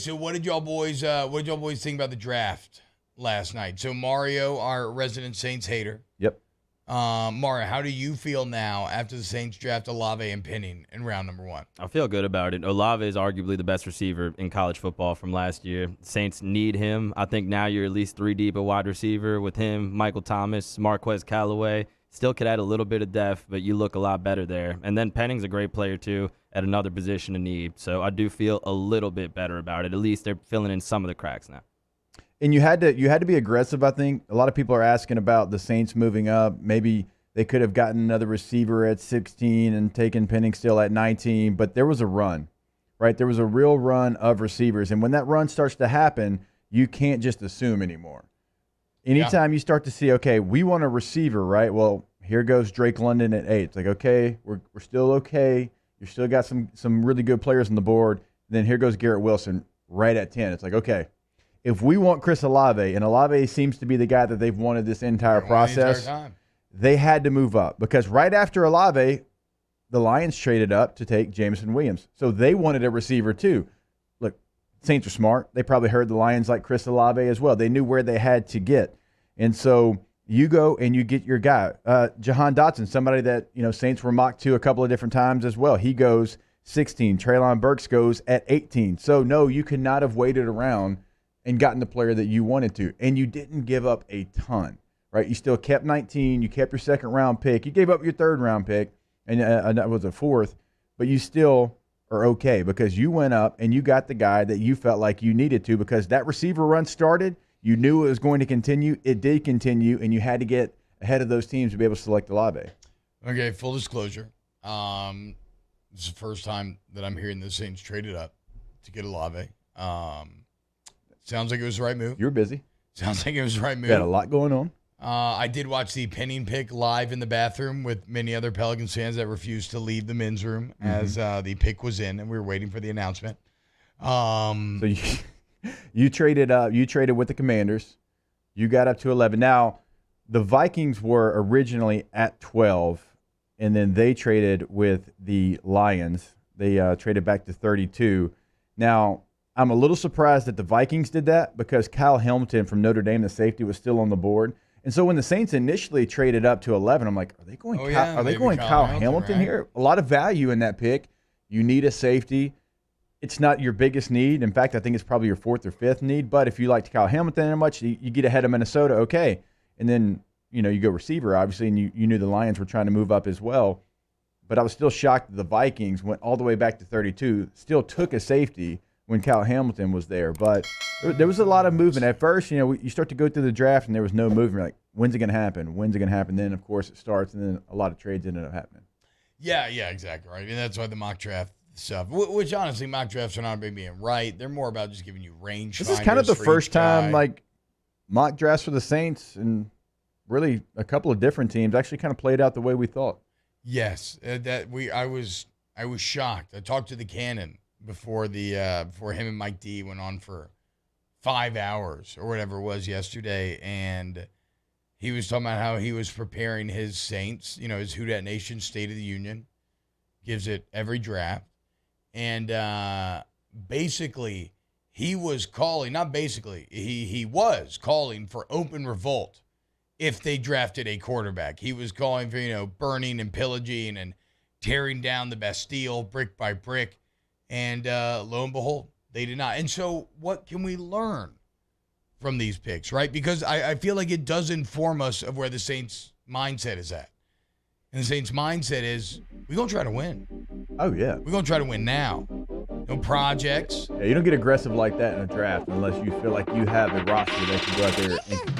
so what did y'all boys think about the draft last night? So Mario, our resident Saints hater. Yep. Mario, how do you feel now after the Saints draft Olave and Penning in round number 1? I feel good about it. Olave is arguably the best receiver in college football from last year. Saints need him. I think now you're at least 3 deep at wide receiver with him, Michael Thomas, Marquez Callaway. Still could add a little bit of depth, but you look a lot better there. And then Penning's a great player, too, at another position of need. So I do feel a little bit better about it. At least they're filling in some of the cracks now. And you had to be aggressive, I think. A lot of people are asking about the Saints moving up. Maybe they could have gotten another receiver at 16 and taken Penning still at 19. But there was a run, right? There was a real run of receivers. And when that run starts to happen, you can't just assume anymore. Anytime you start to see, okay, we want a receiver, right? Well, here goes Drake London at 8. It's like, okay, we're still okay. You still got some really good players on the board. And then here goes Garrett Wilson right at 10. It's like, okay, if we want Chris Olave, and Olave seems to be the guy that they've wanted this entire process, they had to move up. Because right after Olave, the Lions traded up to take Jameson Williams. So they wanted a receiver too. Look, Saints are smart. They probably heard the Lions like Chris Olave as well. They knew where they had to get. And so you go and you get your guy. Jahan Dotson, somebody that, Saints were mocked to a couple of different times as well. He goes 16. Treylon Burks goes at 18. So, no, you could not have waited around and gotten the player that you wanted to. And you didn't give up a ton, right? You still kept 19. You kept your second-round pick. You gave up your third-round pick, and that was a fourth. But you still are okay because you went up and you got the guy that you felt like you needed to because that receiver run started. You knew it was going to continue. It did continue, and you had to get ahead of those teams to be able to select Olave. Okay, full disclosure. This is the first time that I'm hearing the Saints traded up to get Olave. Sounds like it was the right move. You were busy. Sounds like it was the right move. You had a lot going on. I did watch the Penning pick live in the bathroom with many other Pelicans fans that refused to leave the men's room as the pick was in, and we were waiting for the announcement. So you traded up. You traded with the Commanders. You got up to 11. Now, the Vikings were originally at 12, and then they traded with the Lions. They traded back to 32. Now, I'm a little surprised that the Vikings did that because Kyle Hamilton from Notre Dame, the safety, was still on the board. And so when the Saints initially traded up to 11, I'm like, are they going Kyle Hamilton right here? A lot of value in that pick. You need a safety. It's not your biggest need. In fact, I think it's probably your 4th or 5th need. But if you liked Kyle Hamilton that much, you get ahead of Minnesota, okay. And then, you go receiver, obviously, and you knew the Lions were trying to move up as well. But I was still shocked that the Vikings went all the way back to 32, still took a safety when Kyle Hamilton was there. But there was a lot of movement. At first, you start to go through the draft, and there was no movement. You're like, when's it going to happen? When's it going to happen? Then, of course, it starts, and then a lot of trades ended up happening. Yeah, exactly right. And that's why the mock draft stuff, which honestly, mock drafts are not about being right. They're more about just giving you range. This is kind of the first time, mock drafts for the Saints and really a couple of different teams actually kind of played out the way we thought. Yes, I was shocked. I talked to the Cannon before him and Mike D went on for 5 hours or whatever it was yesterday, and he was talking about how he was preparing his Saints, his Who Dat Nation State of the Union, gives it every draft, and basically he was calling, not basically, he was calling for open revolt if they drafted a quarterback. He was calling for, burning and pillaging and tearing down the Bastille brick by brick. And lo and behold, they did not. And so what can we learn from these picks, right? Because I feel like it does inform us of where the Saints' mindset is at. And the Saints' mindset is, we're going to try to win. Oh, yeah. We're going to try to win now. No projects. Yeah, you don't get aggressive like that in a draft unless you feel like you have a roster that can go out there and